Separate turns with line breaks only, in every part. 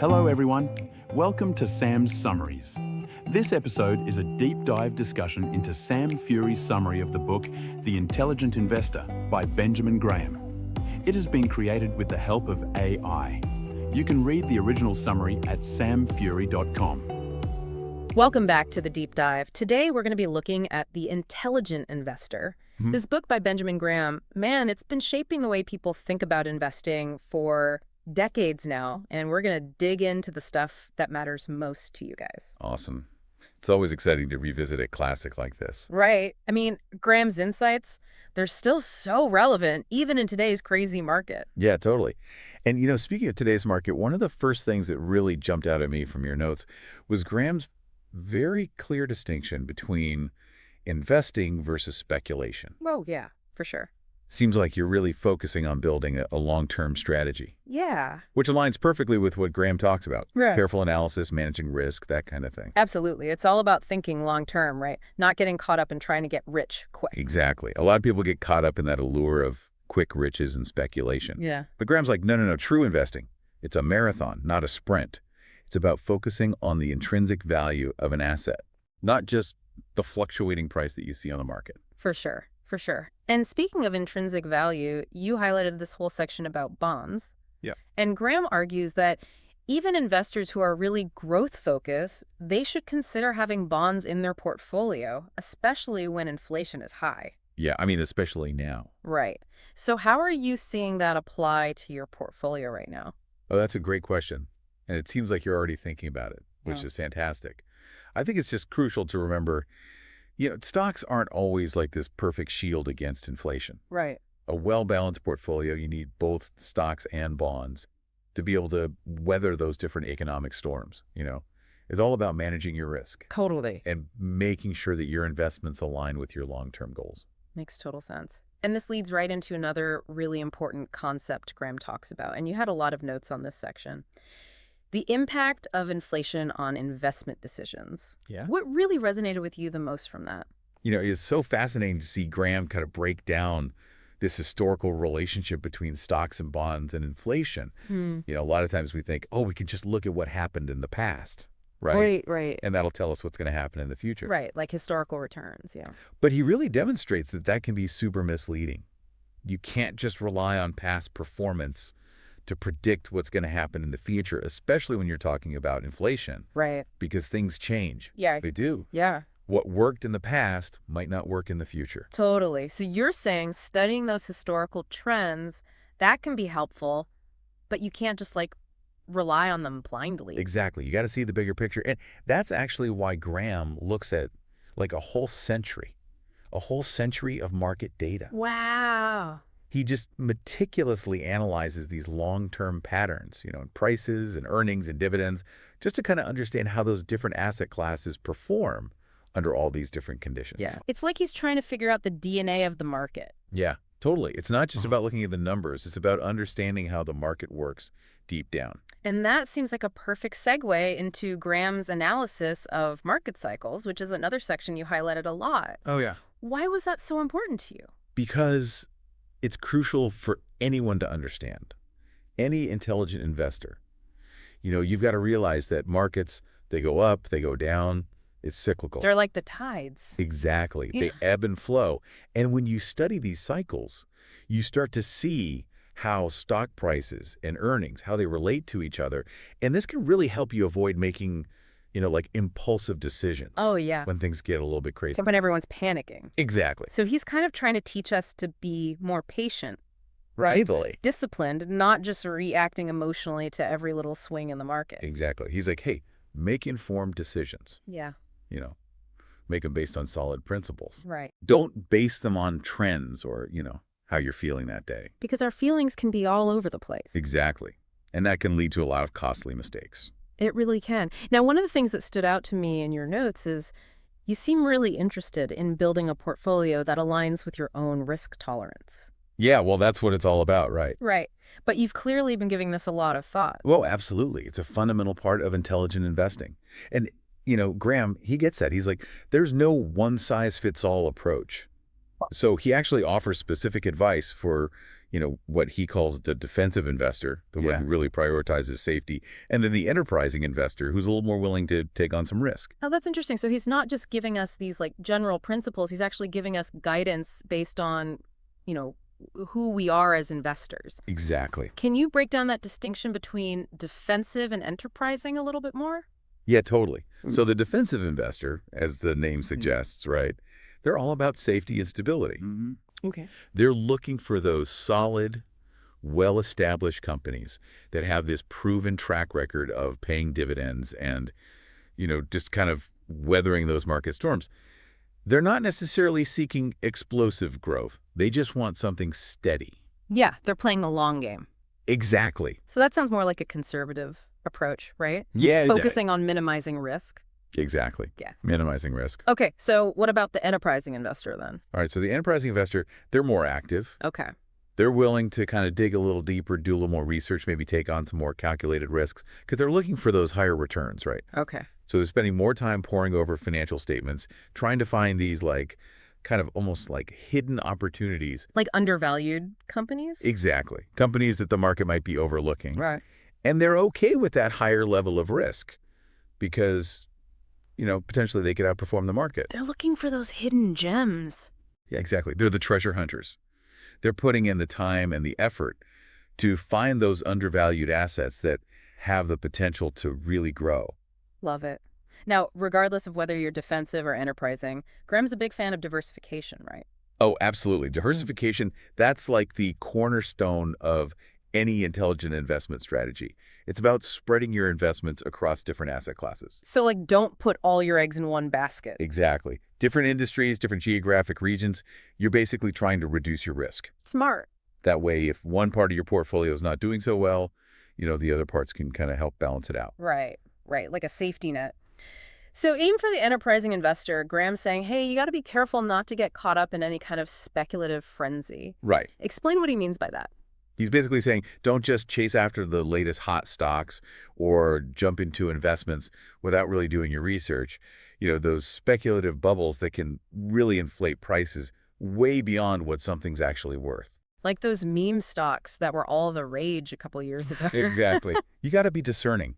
Hello everyone, welcome to Sam's Summaries. This episode is a deep dive discussion into Sam Fury's summary of the book The Intelligent Investor by Benjamin Graham. It has been created with the help of AI. You can read the original summary at samfury.com.
Welcome back to the deep dive. Today we're going to be looking at The Intelligent Investor. This book by Benjamin Graham, man, it's been shaping the way people think about investing for decades now, and we're going to dig into the stuff that matters most to you guys.
Awesome. It's always exciting to revisit a classic like this.
Right. I mean, Graham's insights, they're still so relevant, even in today's crazy market.
Yeah, totally. And, speaking of today's market, one of the first things that really jumped out at me from your notes was Graham's very clear distinction between investing versus speculation.
Oh, yeah, for sure.
Seems like you're really focusing on building a long-term strategy.
Yeah.
Which aligns perfectly with what Graham talks about.
Right.
Careful analysis, managing risk, that kind of thing.
Absolutely. It's all about thinking long-term, right? Not getting caught up in trying to get rich quick.
Exactly. A lot of people get caught up in that allure of quick riches and speculation.
Yeah.
But Graham's like, no, true investing. It's a marathon, not a sprint. It's about focusing on the intrinsic value of an asset, not just the fluctuating price that you see on the market.
For sure. For sure. And speaking of intrinsic value, you highlighted this whole section about bonds.
Yeah.
And Graham argues that even investors who are really growth-focused, they should consider having bonds in their portfolio, especially when inflation is high.
Yeah, I mean, especially now.
Right. So how are you seeing that apply to your portfolio right now?
Oh, that's a great question. And it seems like you're already thinking about it, which
Yeah.
is fantastic. I think it's just crucial to remember, stocks aren't always like this perfect shield against inflation.
Right.
A well-balanced portfolio, you need both stocks and bonds to be able to weather those different economic storms, It's all about managing your risk
Totally.
and making sure that your investments align with your long-term goals.
Makes total sense. And this leads right into another really important concept Graham talks about, and you had a lot of notes on this section. The impact of inflation on investment decisions.
Yeah.
What really resonated with you the most from that?
It's so fascinating to see Graham kind of break down this historical relationship between stocks and bonds and inflation. A lot of times we think, we can just look at what happened in the past, right?
Right.
And that'll tell us what's going to happen in the future.
Right, like historical returns, yeah.
But he really demonstrates that can be super misleading. You can't just rely on past performance to predict what's going to happen in the future, especially when you're talking about inflation.
Right.
Because things change.
Yeah.
They do.
Yeah.
What worked in the past might not work in the future.
Totally. So you're saying studying those historical trends, that can be helpful, but you can't just rely on them blindly.
Exactly. You got to see the bigger picture. And that's actually why Graham looks at a whole century of market data.
Wow.
He just meticulously analyzes these long-term patterns, in prices and earnings and dividends, just to kind of understand how those different asset classes perform under all these different conditions.
Yeah. It's like he's trying to figure out the DNA of the market.
Yeah, totally. It's not just about looking at the numbers. It's about understanding how the market works deep down.
And that seems like a perfect segue into Graham's analysis of market cycles, which is another section you highlighted a lot.
Oh, yeah.
Why was that so important to you?
Because it's crucial for anyone to understand. Any intelligent investor. You've got to realize that markets, they go up, they go down. It's cyclical.
They're like the tides.
Exactly.
Yeah.
They ebb and flow. And when you study these cycles, you start to see how stock prices and earnings, how they relate to each other. And this can really help you avoid making, impulsive decisions.
Oh, yeah.
When things get a little bit crazy.
When everyone's panicking.
Exactly.
So he's kind of trying to teach us to be more patient, right?
Totally.
Disciplined, not just reacting emotionally to every little swing in the market.
Exactly. He's like, hey, make informed decisions.
Yeah.
Make them based on solid principles.
Right.
Don't base them on trends or, how you're feeling that day.
Because our feelings can be all over the place.
Exactly. And that can lead to a lot of costly mistakes.
It really can. Now, one of the things that stood out to me in your notes is you seem really interested in building a portfolio that aligns with your own risk tolerance.
Yeah, well, that's what it's all about, right?
Right. But you've clearly been giving this a lot of thought.
Well, absolutely. It's a fundamental part of intelligent investing. And, Graham, he gets that. He's like, there's no one-size-fits-all approach. So he actually offers specific advice for, what he calls the defensive investor, the one who really prioritizes safety, and then the enterprising investor who's a little more willing to take on some risk.
Oh, that's interesting. So he's not just giving us these like general principles. He's actually giving us guidance based on, who we are as investors.
Exactly.
Can you break down that distinction between defensive and enterprising a little bit more?
Yeah, totally. So the defensive investor, as the name suggests, right, they're all about safety and stability.
Okay.
They're looking for those solid, well-established companies that have this proven track record of paying dividends and, just kind of weathering those market storms. They're not necessarily seeking explosive growth. They just want something steady.
Yeah, they're playing the long game.
Exactly.
So that sounds more like a conservative approach, right?
Yeah.
Focusing on minimizing risk.
Exactly.
Yeah.
Minimizing risk.
Okay, so what about the enterprising investor then?
All right, so the enterprising investor, they're more active.
Okay.
They're willing to kind of dig a little deeper, do a little more research, maybe take on some more calculated risks, because they're looking for those higher returns, right?
Okay.
So they're spending more time poring over financial statements, trying to find these kind of almost like hidden opportunities.
Like undervalued companies?
Exactly. Companies that the market might be overlooking.
Right.
And they're okay with that higher level of risk because, potentially they could outperform the market.
They're looking for those hidden gems.
Yeah, exactly. They're the treasure hunters. They're putting in the time and the effort to find those undervalued assets that have the potential to really grow.
Love it. Now, regardless of whether you're defensive or enterprising, Graham's a big fan of diversification, right?
Oh, absolutely. Diversification, that's like the cornerstone of any intelligent investment strategy. It's about spreading your investments across different asset classes.
So, like, don't put all your eggs in one basket.
Exactly. Different industries, different geographic regions, you're basically trying to reduce your risk.
Smart.
That way, if one part of your portfolio is not doing so well, the other parts can kind of help balance it out.
Right. Like a safety net. So aim for the enterprising investor. Graham's saying, hey, you got to be careful not to get caught up in any kind of speculative frenzy.
Right.
Explain what he means by that.
He's basically saying, don't just chase after the latest hot stocks or jump into investments without really doing your research. Those speculative bubbles that can really inflate prices way beyond what something's actually worth.
Like those meme stocks that were all the rage a couple years ago.
Exactly. You got to be discerning.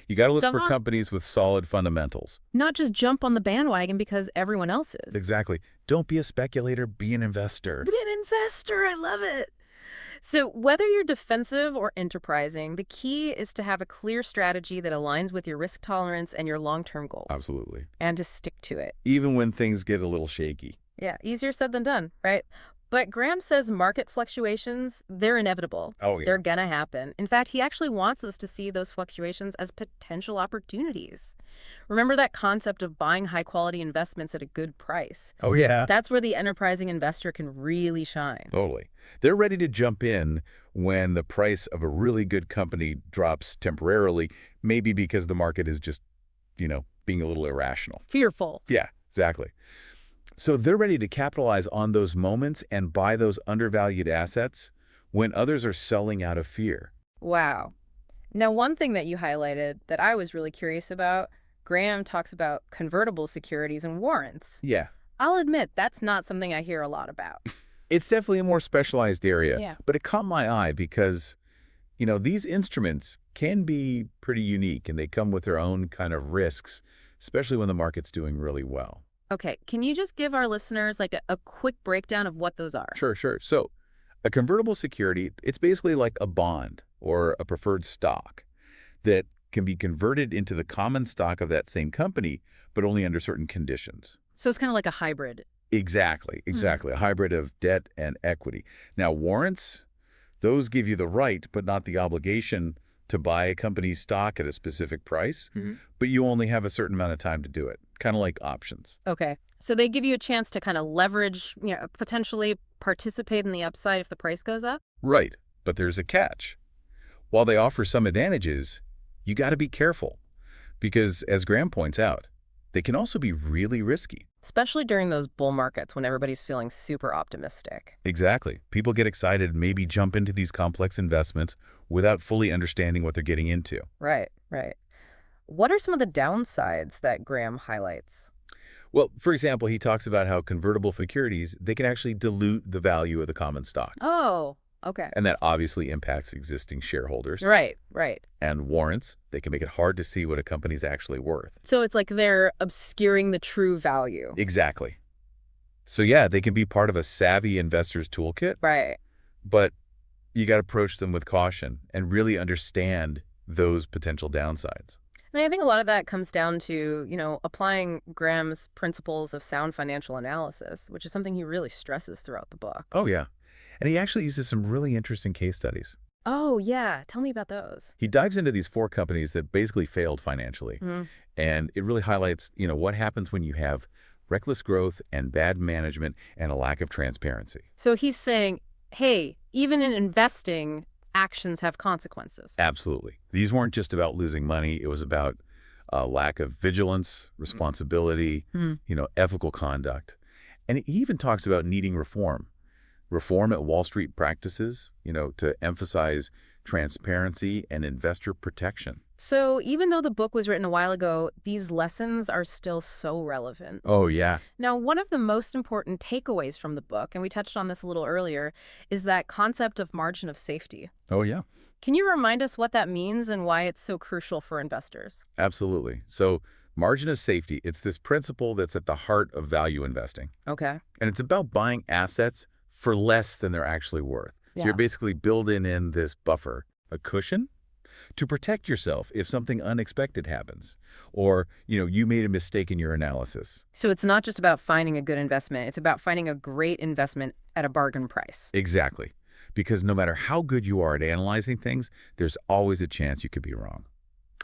You got to look for companies with solid fundamentals.
Not just jump on the bandwagon because everyone else is.
Exactly. Don't be a speculator, be an investor.
Be an investor. I love it. So whether you're defensive or enterprising, the key is to have a clear strategy that aligns with your risk tolerance and your long-term goals.
Absolutely.
And to stick to it.
Even when things get a little shaky.
Yeah, easier said than done, right? But Graham says market fluctuations, they're inevitable.
Oh, yeah.
They're going to happen. In fact, he actually wants us to see those fluctuations as potential opportunities. Remember that concept of buying high-quality investments at a good price?
Oh, yeah.
That's where the enterprising investor can really shine.
Totally. They're ready to jump in when the price of a really good company drops temporarily, maybe because the market is just, being a little irrational.
Fearful.
Yeah, exactly. So they're ready to capitalize on those moments and buy those undervalued assets when others are selling out of fear.
Wow. Now, one thing that you highlighted that I was really curious about, Graham talks about convertible securities and warrants.
Yeah.
I'll admit, that's not something I hear a lot about.
It's definitely a more specialized area,
Yeah.
but it caught my eye because, these instruments can be pretty unique and they come with their own kind of risks, especially when the market's doing really well.
Okay, can you just give our listeners like a quick breakdown of what those are?
Sure. So a convertible security, it's basically like a bond or a preferred stock that can be converted into the common stock of that same company, but only under certain conditions.
So it's kind of like a hybrid.
Exactly. A hybrid of debt and equity. Now, warrants, those give you the right, but not the obligation to buy a company's stock at a specific price, but you only have a certain amount of time to do it, kind of like options.
Okay, so they give you a chance to kind of leverage, potentially participate in the upside if the price goes up?
Right, but there's a catch. While they offer some advantages, you got to be careful because, as Graham points out, they can also be really risky.
Especially during those bull markets when everybody's feeling super optimistic.
Exactly. People get excited and maybe jump into these complex investments without fully understanding what they're getting into.
Right. What are some of the downsides that Graham highlights?
Well, for example, he talks about how convertible securities, they can actually dilute the value of the common stock.
Oh, Okay.
And that obviously impacts existing shareholders.
Right, right.
And warrants, they can make it hard to see what a company's actually worth.
So it's like they're obscuring the true value.
Exactly. So yeah, they can be part of a savvy investor's toolkit,
Right.
but you got to approach them with caution and really understand those potential downsides.
And I think a lot of that comes down to, applying Graham's principles of sound financial analysis, which is something he really stresses throughout the book.
Oh, yeah. And he actually uses some really interesting case studies.
Oh, yeah. Tell me about those.
He dives into these 4 companies that basically failed financially. And it really highlights, what happens when you have reckless growth and bad management and a lack of transparency.
So he's saying, hey, even in investing, actions have consequences.
Absolutely. These weren't just about losing money. It was about a lack of vigilance, responsibility, ethical conduct. And he even talks about needing reform. Reform at Wall Street practices, to emphasize transparency and investor protection.
So even though the book was written a while ago, these lessons are still so relevant.
Oh, yeah.
Now, one of the most important takeaways from the book, and we touched on this a little earlier, is that concept of margin of safety.
Oh, yeah.
Can you remind us what that means and why it's so crucial for investors?
Absolutely. So margin of safety, it's this principle that's at the heart of value investing.
Okay.
And it's about buying assets for less than they're actually worth. So you're basically building in this buffer, a cushion, to protect yourself if something unexpected happens, or, you made a mistake in your analysis.
So it's not just about finding a good investment. It's about finding a great investment at a bargain price.
Exactly. Because no matter how good you are at analyzing things, there's always a chance you could be wrong.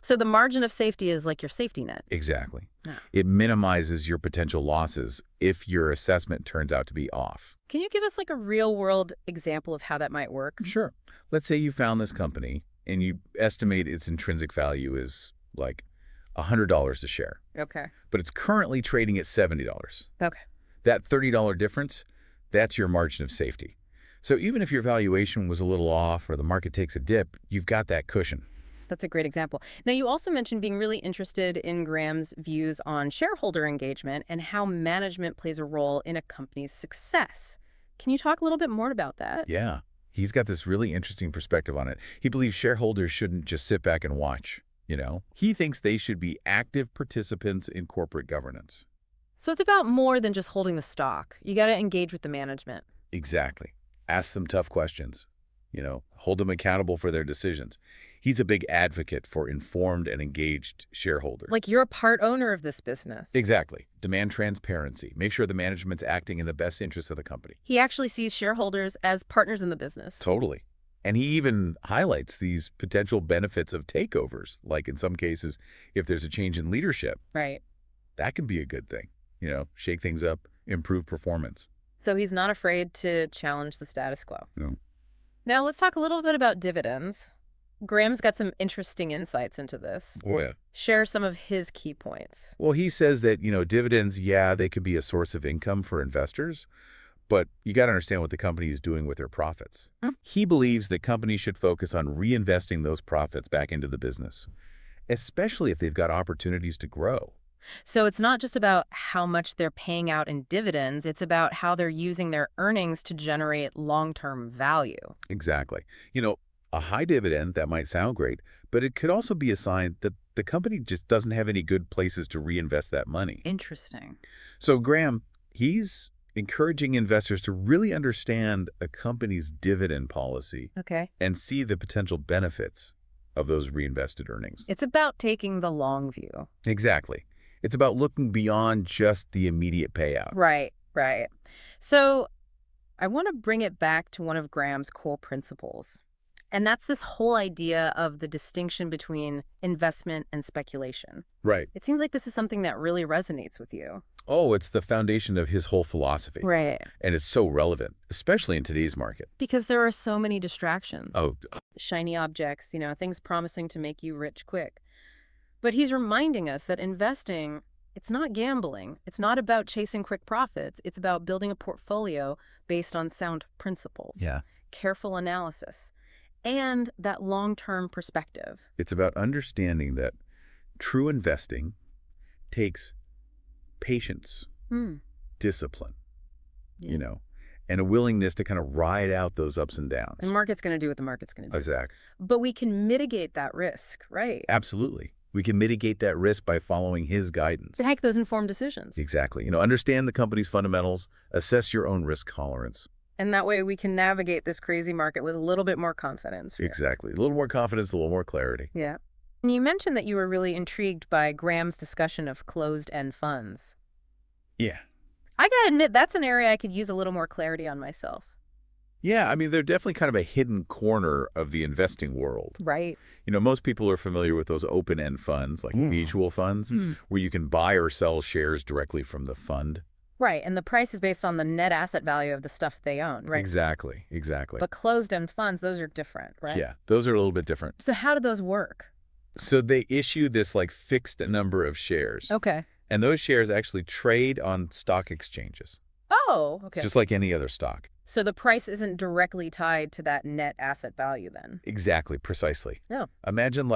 So the margin of safety is like your safety net.
Exactly.
Yeah.
It minimizes your potential losses if your assessment turns out to be off.
Can you give us like a real-world example of how that might work?
Sure. Let's say you found this company and you estimate its intrinsic value is like $100 a share.
Okay.
But it's currently trading at $70.
Okay.
That $30 difference, that's your margin of safety. So even if your valuation was a little off or the market takes a dip, you've got that cushion.
That's a great example. Now, you also mentioned being really interested in Graham's views on shareholder engagement and how management plays a role in a company's success. Can you talk a little bit more about that?
Yeah. He's got this really interesting perspective on it. He believes shareholders shouldn't just sit back and watch, He thinks they should be active participants in corporate governance.
So it's about more than just holding the stock. You got to engage with the management.
Exactly. Ask them tough questions, hold them accountable for their decisions. He's a big advocate for informed and engaged shareholders.
Like you're a part owner of this business.
Exactly. Demand transparency. Make sure the management's acting in the best interest of the company.
He actually sees shareholders as partners in the business.
Totally. And he even highlights these potential benefits of takeovers, like in some cases, if there's a change in leadership.
Right.
That can be a good thing, shake things up, improve performance.
So he's not afraid to challenge the status quo.
No.
Now let's talk a little bit about dividends. Graham's got some interesting insights into this.
Oh, yeah.
Share some of his key points.
Well, he says that, dividends, they could be a source of income for investors, but you got to understand what the company is doing with their profits. He believes that companies should focus on reinvesting those profits back into the business, especially if they've got opportunities to grow.
So it's not just about how much they're paying out in dividends, it's about how they're using their earnings to generate long-term value.
Exactly. A high dividend, that might sound great, but it could also be a sign that the company just doesn't have any good places to reinvest that money.
Interesting.
So Graham, he's encouraging investors to really understand a company's dividend policy and see the potential benefits of those reinvested earnings.
It's about taking the long view.
Exactly. It's about looking beyond just the immediate payout.
Right, right. So I want to bring it back to one of Graham's core principles. And that's this whole idea of the distinction between investment and speculation.
Right.
It seems like this is something that really resonates with you.
Oh, it's the foundation of his whole philosophy.
Right.
And it's so relevant, especially in today's market.
Because there are so many distractions.
Oh.
Shiny objects, things promising to make you rich quick. But he's reminding us that investing, it's not gambling. It's not about chasing quick profits. It's about building a portfolio based on sound principles.
Yeah.
Careful analysis. And that long-term perspective.
It's about understanding that true investing takes patience, discipline, and a willingness to kind of ride out those ups and
The
downs.
market's going to do what the market's going to do.
Exactly.
But we can mitigate that risk, right?
Absolutely. We can mitigate that risk by following his guidance.
To make those informed decisions.
Exactly. Understand the company's fundamentals, assess your own risk tolerance.
And that way we can navigate this crazy market with a little bit more confidence.
Exactly. A little more confidence, a little more clarity.
Yeah. And you mentioned that you were really intrigued by Graham's discussion of closed-end funds.
Yeah.
I gotta admit, that's an area I could use a little more clarity on myself.
Yeah, I mean, they're definitely kind of a hidden corner of the investing world.
Right.
Most people are familiar with those open-end funds, like mutual funds, where you can buy or sell shares directly from the fund.
Right, and the price is based on the net asset value of the stuff they own, right?
Exactly, exactly.
But closed-end funds, those are different, right?
Yeah, those are a little bit different.
So how do those work?
So they issue this fixed number of shares.
Okay.
And those shares actually trade on stock exchanges.
Oh, okay.
Just like any other stock.
So the price isn't directly tied to that net asset value then?
Exactly, precisely.
No.
Imagine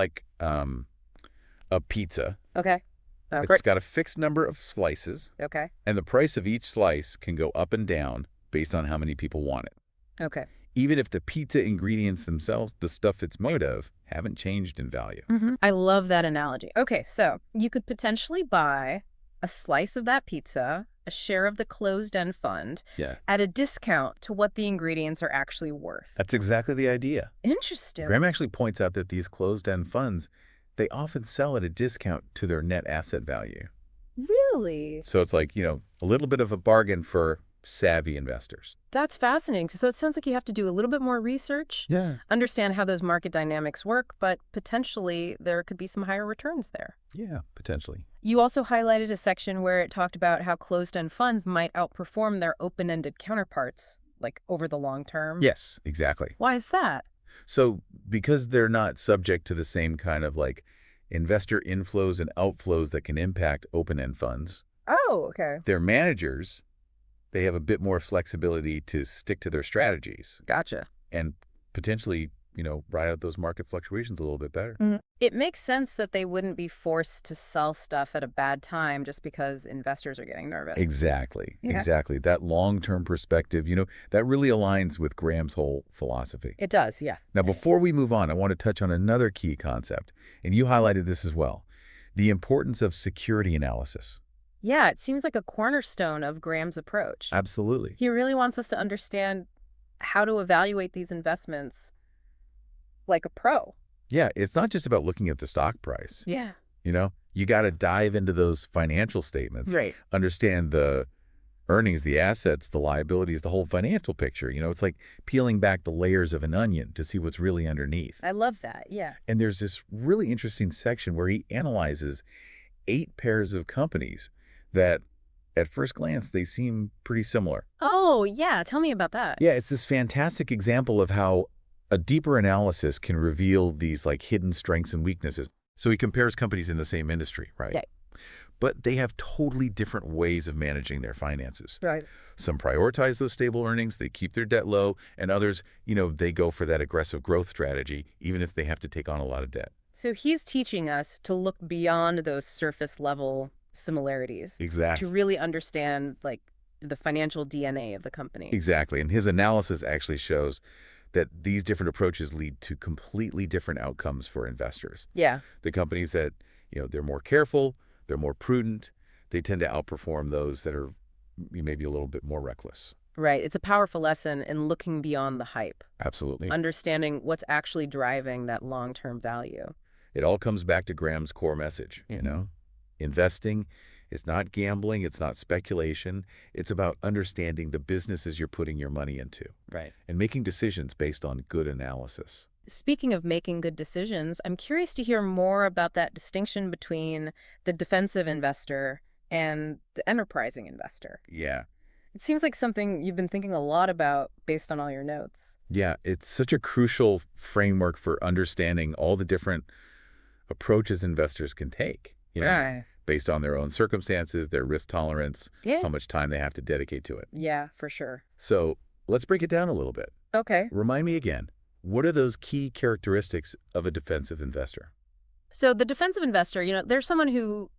a pizza.
Okay.
It's got a fixed number of slices,
Okay.
and the price of each slice can go up and down based on how many people want it.
Okay.
Even if the pizza ingredients themselves, the stuff it's made of, haven't changed in value.
I love that analogy. Okay, so you could potentially buy a slice of that pizza, a share of the closed-end fund,
Yeah.
at a discount to what the ingredients are actually worth.
That's exactly the idea.
Interesting.
Graham actually points out that these closed-end funds, they often sell at a discount to their net asset value.
Really?
So it's a little bit of a bargain for savvy investors.
That's fascinating. So it sounds like you have to do a little bit more research,
Yeah.
understand how those market dynamics work, but potentially there could be some higher returns there.
Yeah, potentially.
You also highlighted a section where it talked about how closed-end funds might outperform their open-ended counterparts, over the long term.
Yes, exactly.
Why is that?
So because they're not subject to the same kind of investor inflows and outflows that can impact open-end funds,
Oh, okay.
their managers, they have a bit more flexibility to stick to their strategies
Gotcha.
and potentially, ride out those market fluctuations a little bit better.
It makes sense that they wouldn't be forced to sell stuff at a bad time just because investors are getting nervous.
Exactly.
Yeah.
Exactly. That long-term perspective, that really aligns with Graham's whole philosophy.
It does, yeah.
Now, before we move on, I want to touch on another key concept, and you highlighted this as well, the importance of security analysis.
Yeah, it seems like a cornerstone of Graham's approach.
Absolutely.
He really wants us to understand how to evaluate these investments like a pro.
Yeah, it's not just about looking at the stock price.
Yeah.
You got to dive into those financial statements,
Right.
understand the earnings, the assets, the liabilities, the whole financial picture. It's like peeling back the layers of an onion to see what's really underneath.
I love that, yeah.
And there's this really interesting section where he analyzes 8 pairs of companies that at first glance, they seem pretty similar.
Oh, yeah. Tell me about that.
Yeah, it's this fantastic example of how a deeper analysis can reveal these hidden strengths and weaknesses. So he compares companies in the same industry, right?
Yeah.
But they have totally different ways of managing their finances.
Right.
Some prioritize those stable earnings, they keep their debt low, and others, they go for that aggressive growth strategy, even if they have to take on a lot of debt.
So he's teaching us to look beyond those surface level similarities.
Exactly.
To really understand the financial DNA of the company.
Exactly. And his analysis actually shows that these different approaches lead to completely different outcomes for investors.
Yeah.
The companies that, they're more careful, they're more prudent, they tend to outperform those that are maybe a little bit more reckless.
Right. It's a powerful lesson in looking beyond the hype.
Absolutely.
Understanding what's actually driving that long-term value.
It all comes back to Graham's core message, Investing is not gambling, it's not speculation. It's about understanding the businesses you're putting your money into.
Right.
And making decisions based on good analysis.
Speaking of making good decisions, I'm curious to hear more about that distinction between the defensive investor and the enterprising investor.
Yeah.
It seems like something you've been thinking a lot about based on all your notes.
Yeah, it's such a crucial framework for understanding all the different approaches investors can take, based on their own circumstances, their risk tolerance,
Yeah.
how much time they have to dedicate to it.
Yeah, for sure.
So let's break it down a little bit.
Okay.
Remind me again, what are those key characteristics of a defensive investor?
So the defensive investor, they're someone who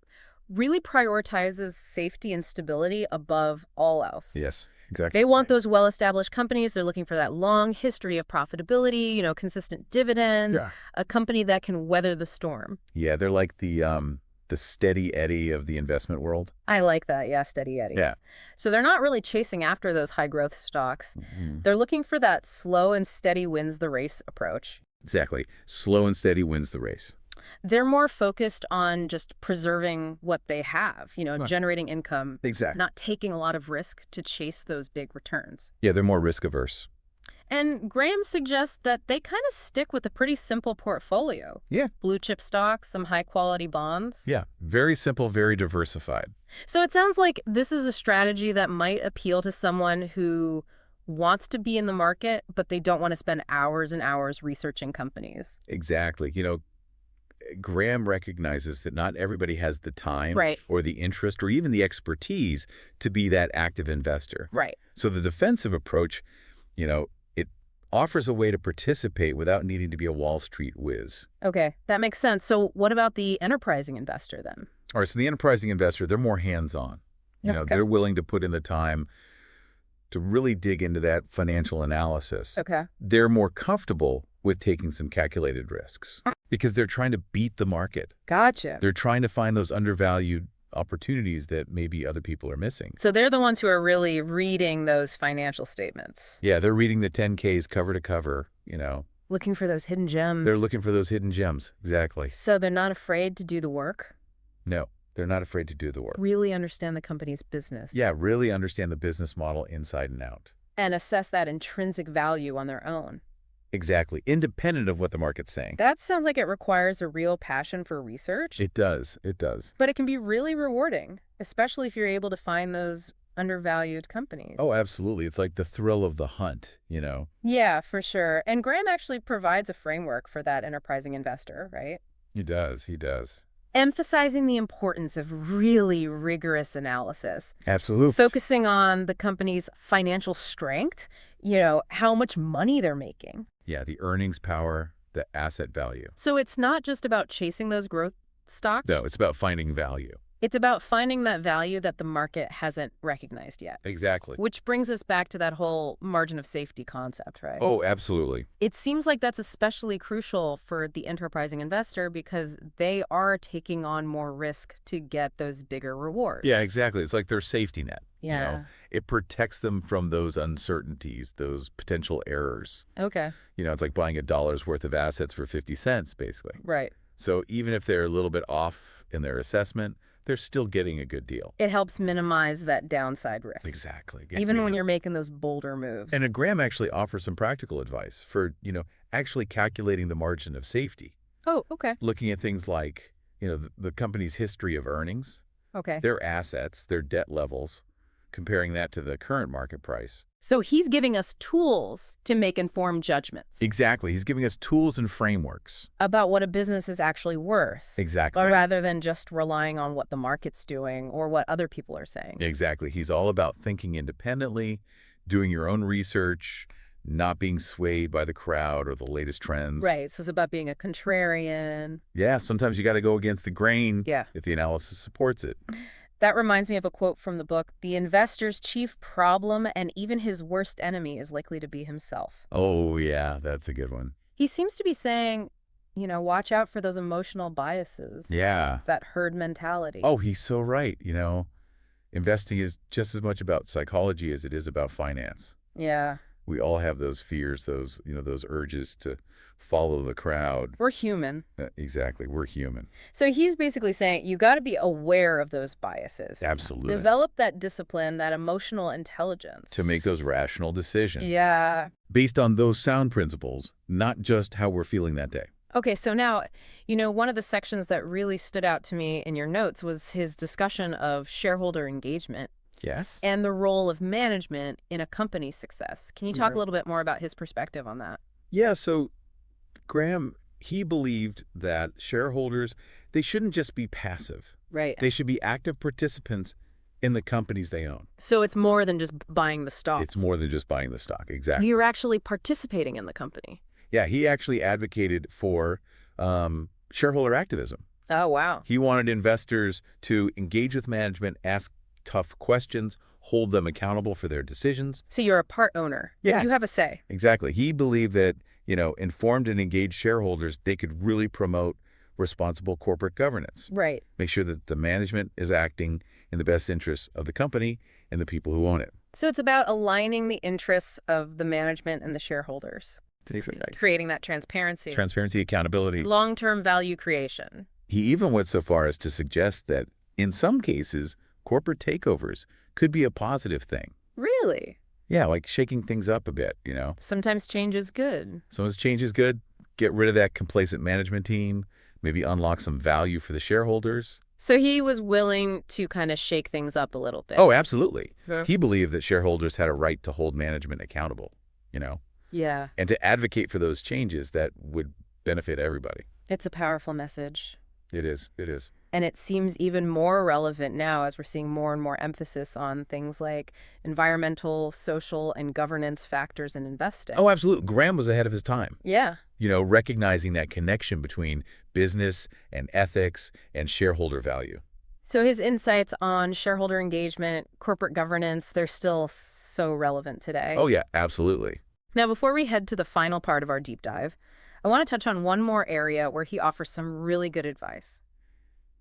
really prioritizes safety and stability above all else.
Yes. exactly.
They want those well-established companies. They're looking for that long history of profitability, consistent dividends,
Yeah.
a company that can weather the storm.
Yeah, they're like the steady Eddie of the investment world.
I like that. Yeah, steady Eddie.
Yeah.
So they're not really chasing after those high-growth stocks.
Mhm.
They're looking for that slow and steady wins the race approach.
Exactly. Slow and steady wins the race.
They're more focused on just preserving what they have,
Right.
generating income,
Exactly.
not taking a lot of risk to chase those big returns.
Yeah, they're more risk averse.
And Graham suggests that they kind of stick with a pretty simple portfolio.
Yeah.
Blue chip stocks, some high quality bonds.
Yeah. Very simple, very diversified.
So it sounds like this is a strategy that might appeal to someone who wants to be in the market, but they don't want to spend hours and hours researching companies.
Exactly. Graham recognizes that not everybody has the time
Right.
or the interest or even the expertise to be that active investor.
Right.
So the defensive approach, it offers a way to participate without needing to be a Wall Street whiz.
Okay, that makes sense. So what about the enterprising investor then?
All right, so the enterprising investor, they're more hands-on.
Okay.
They're willing to put in the time to really dig into that financial analysis.
Okay.
They're more comfortable with taking some calculated risks because they're trying to beat the market.
Gotcha.
They're trying to find those undervalued opportunities that maybe other people are missing.
So they're the ones who are really reading those financial statements.
Yeah, they're reading the 10Ks cover to cover,
Looking for those hidden gems.
They're looking for those hidden gems. Exactly.
So they're not afraid to do the work?
No, they're not afraid to do the work.
Really understand the company's business.
Yeah, really understand the business model inside and out.
And assess that intrinsic value on their own.
Exactly. Independent of what the market's saying.
That sounds like it requires a real passion for research.
It does. It does.
But it can be really rewarding, especially if you're able to find those undervalued companies.
Oh, absolutely. It's like the thrill of the hunt,
Yeah, for sure. And Graham actually provides a framework for that enterprising investor, right?
He does. He does.
Emphasizing the importance of really rigorous analysis.
Absolutely.
Focusing on the company's financial strength, how much money they're making.
Yeah, the earnings power, the asset value.
So it's not just about chasing those growth stocks.
No, it's about finding value.
It's about finding that value that the market hasn't recognized yet.
Exactly.
Which brings us back to that whole margin of safety concept, right?
Oh, absolutely.
It seems like that's especially crucial for the enterprising investor because they are taking on more risk to get those bigger rewards.
Yeah, exactly. It's like their safety net.
Yeah.
It protects them from those uncertainties, those potential errors.
Okay.
It's like buying $1 worth of assets for 50 cents, basically.
Right.
So even if they're a little bit off in their assessment, they're still getting a good deal.
It helps minimize that downside risk.
Exactly.
Even when you're making those bolder moves.
And Graham actually offers some practical advice for, actually calculating the margin of safety.
Oh, okay.
Looking at things like, the company's history of earnings,
Okay.
their assets, their debt levels, comparing that to the current market price.
So he's giving us tools to make informed judgments
Exactly. He's giving us tools and frameworks.
about what a business is actually worth.
Exactly.
Rather than just relying on what the market's doing or what other people are saying.
Exactly. He's all about thinking independently, doing your own research, not being swayed by the crowd or the latest trends.
Right. So it's about being a contrarian.
Yeah, sometimes you got to go against the grain
Yeah.
if the analysis supports it.
That reminds me of a quote from the book. The investor's chief problem and even his worst enemy is likely to be himself.
Oh, yeah, that's a good one.
He seems to be saying, watch out for those emotional biases.
Yeah.
That herd mentality.
Oh, he's so right. Investing is just as much about psychology as it is about finance.
Yeah.
We all have those fears, those urges to follow the crowd.
We're human.
Exactly. We're human.
So he's basically saying you got to be aware of those biases.
Absolutely.
Develop that discipline, that emotional intelligence.
To make those rational decisions.
Yeah.
Based on those sound principles, not just how we're feeling that day.
Okay, so now, one of the sections that really stood out to me in your notes was his discussion of shareholder engagement.
Yes.
And the role of management in a company's success. Can you talk a little bit more about his perspective on that?
Yeah, so Graham, he believed that shareholders, they shouldn't just be passive.
Right.
They should be active participants in the companies they own.
So it's more than just buying the stock.
It's more than just buying the stock. Exactly.
You're actually participating in the company.
Yeah, he actually advocated for shareholder activism.
Oh, wow.
He wanted investors to engage with management, ask tough questions, hold them accountable for their decisions.
So you're a part owner.
Yeah.
You have a say.
Exactly. He believed that, informed and engaged shareholders, they could really promote responsible corporate governance.
Right.
Make sure that the management is acting in the best interests of the company and the people who own it.
So it's about aligning the interests of the management and the shareholders.
Exactly.
Creating that transparency.
Transparency, accountability.
Long-term value creation.
He even went so far as to suggest that, in some cases, corporate takeovers could be a positive thing.
Really?
Yeah, like shaking things up a bit,
Sometimes change is good.
Sometimes change is good. Get rid of that complacent management team. Maybe unlock some value for the shareholders.
So he was willing to kind of shake things up a little bit.
Oh, absolutely.
Yeah.
He believed that shareholders had a right to hold management accountable,
Yeah.
and to advocate for those changes that would benefit everybody.
It's a powerful message.
It is. It is.
And it seems even more relevant now as we're seeing more and more emphasis on things like environmental, social, and governance factors in investing.
Oh, absolutely. Graham was ahead of his time.
Yeah.
Recognizing that connection between business and ethics and shareholder value.
So his insights on shareholder engagement, corporate governance, they're still so relevant today.
Oh, yeah, absolutely.
Now, before we head to the final part of our deep dive, I want to touch on one more area where he offers some really good advice.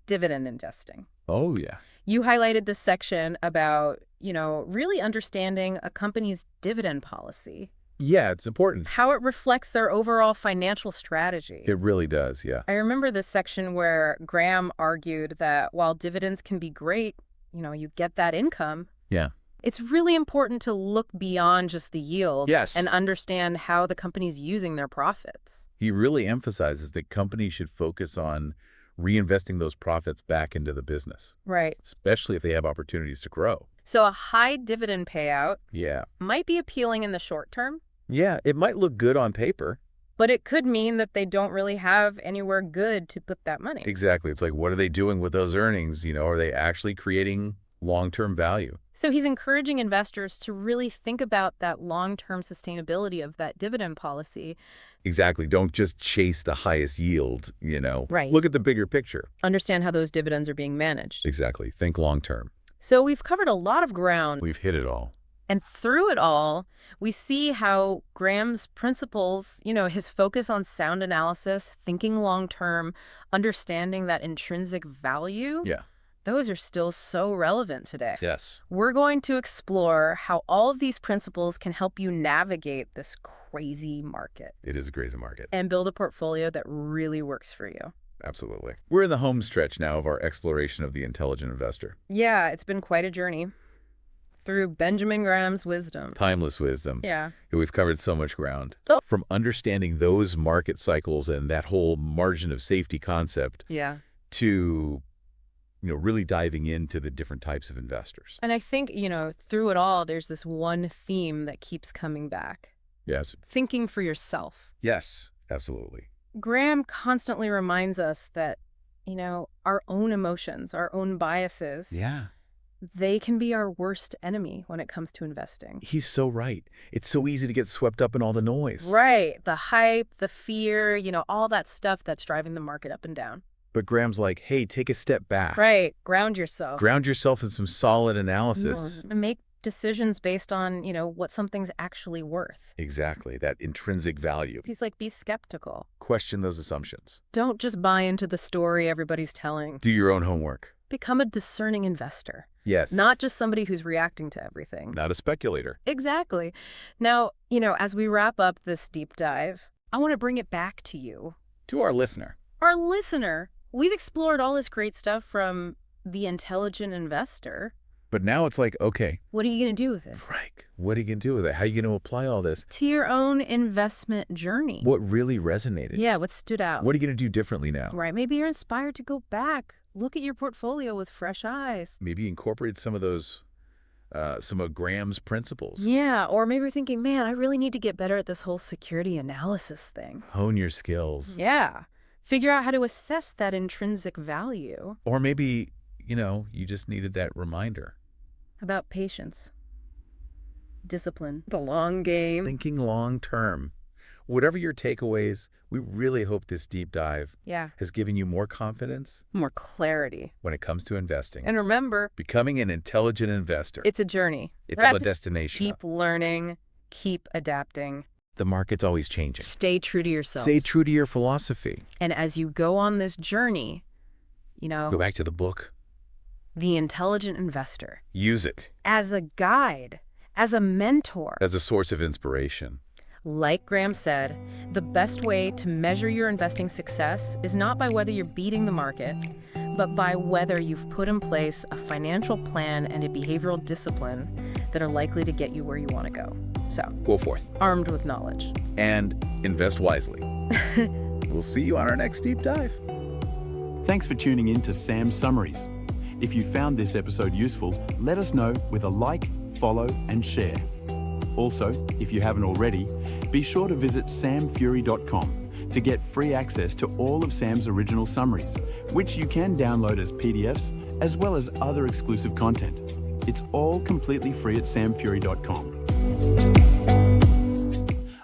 Dividend investing.
Oh, yeah.
You highlighted this section about, really understanding a company's dividend policy,
Yeah, it's important.
how it reflects their overall financial strategy.
It really does, yeah.
I remember this section where Graham argued that while dividends can be great, you get that income.
Yeah.
It's really important to look beyond just the yield.
Yes.
And understand how the company's using their profits.
He really emphasizes that companies should focus on reinvesting those profits back into the business,
Right.
especially if they have opportunities to grow.
So a high dividend payout
Yeah.
might be appealing in the short term,
Yeah, it might look good on paper.
but it could mean that they don't really have anywhere good to put that money.
Exactly. It's like, what are they doing with those earnings? Are they actually creating long-term value?
So he's encouraging investors to really think about that long-term sustainability of that dividend policy.
Exactly. Don't just chase the highest yield,
Right.
Look at the bigger picture.
Understand how those dividends are being managed.
Exactly. Think long-term.
So we've covered a lot of ground.
We've hit it all.
And through it all, we see how Graham's principles, his focus on sound analysis, thinking long-term, understanding that intrinsic value,
Yeah.
those are still so relevant today.
Yes.
We're going to explore how all of these principles can help you navigate this crazy market
It is a crazy market.
and build a portfolio that really works for you.
Absolutely. We're in the home stretch now of our exploration of the intelligent investor.
Yeah, it's been quite a journey through Benjamin Graham's wisdom.
Timeless wisdom.
Yeah.
We've covered so much ground.
Oh.
From understanding those market cycles and that whole margin of safety concept
Yeah.
to, really diving into the different types of investors.
And I think, through it all, there's this one theme that keeps coming back.
Yes.
Thinking for yourself.
Yes, absolutely.
Graham constantly reminds us that, our own emotions, our own biases,
Yeah.
they can be our worst enemy when it comes to investing.
He's so right. It's so easy to get swept up in all the noise.
Right. The hype, the fear, all that stuff that's driving the market up and down.
But Graham's like, hey, take a step back.
Right. Ground yourself.
Ground yourself in some solid analysis.
And make decisions based on, what something's actually worth.
Exactly. That intrinsic value.
He's like, be skeptical.
Question those assumptions.
Don't just buy into the story everybody's telling.
Do your own homework.
Become a discerning investor.
Yes.
Not just somebody who's reacting to everything.
Not a speculator.
Exactly. Now, as we wrap up this deep dive, I want to bring it back to you.
To our listener.
Our listener. We've explored all this great stuff from the intelligent investor.
But now it's like, okay.
What are you going to do with it?
Right. What are you going to do with it? How are you going to apply all this?
To your own investment journey.
What really resonated?
Yeah, what stood out?
What are you going to do differently now?
Right. Maybe you're inspired to go back. Look at your portfolio with fresh eyes.
Maybe incorporate some of those, some of Graham's principles.
Yeah, or maybe you're thinking, man, I really need to get better at this whole security analysis thing.
Hone your skills.
Yeah. Figure out how to assess that intrinsic value.
Or maybe, you just needed that reminder.
About patience. Discipline. The long game.
Thinking long term. whatever your takeaways, we really hope this deep dive
Yeah.
has given you more confidence
More clarity.
when it comes to investing.
And remember,
Becoming an intelligent investor.
it's a journey.
It's not a destination.
Keep learning, keep adapting.
The market's always changing.
Stay true to yourself.
Stay true to your philosophy.
And as you go on this journey,
Go back to the book.
The Intelligent Investor,
Use it
as a guide, as a mentor.
as a source of inspiration.
Like Graham said, the best way to measure your investing success is not by whether you're beating the market, but by whether you've put in place a financial plan and a behavioral discipline that are likely to get you where you want to go. So,
Go forth
armed with knowledge.
and invest wisely. We'll see you on our next deep dive.
Thanks for tuning in to Sam's Summaries. If you found this episode useful, let us know with a like, follow, and share. Also, if you haven't already, be sure to visit samfury.com to get free access to all of Sam's original summaries, which you can download as PDFs, as well as other exclusive content. It's all completely free at samfury.com.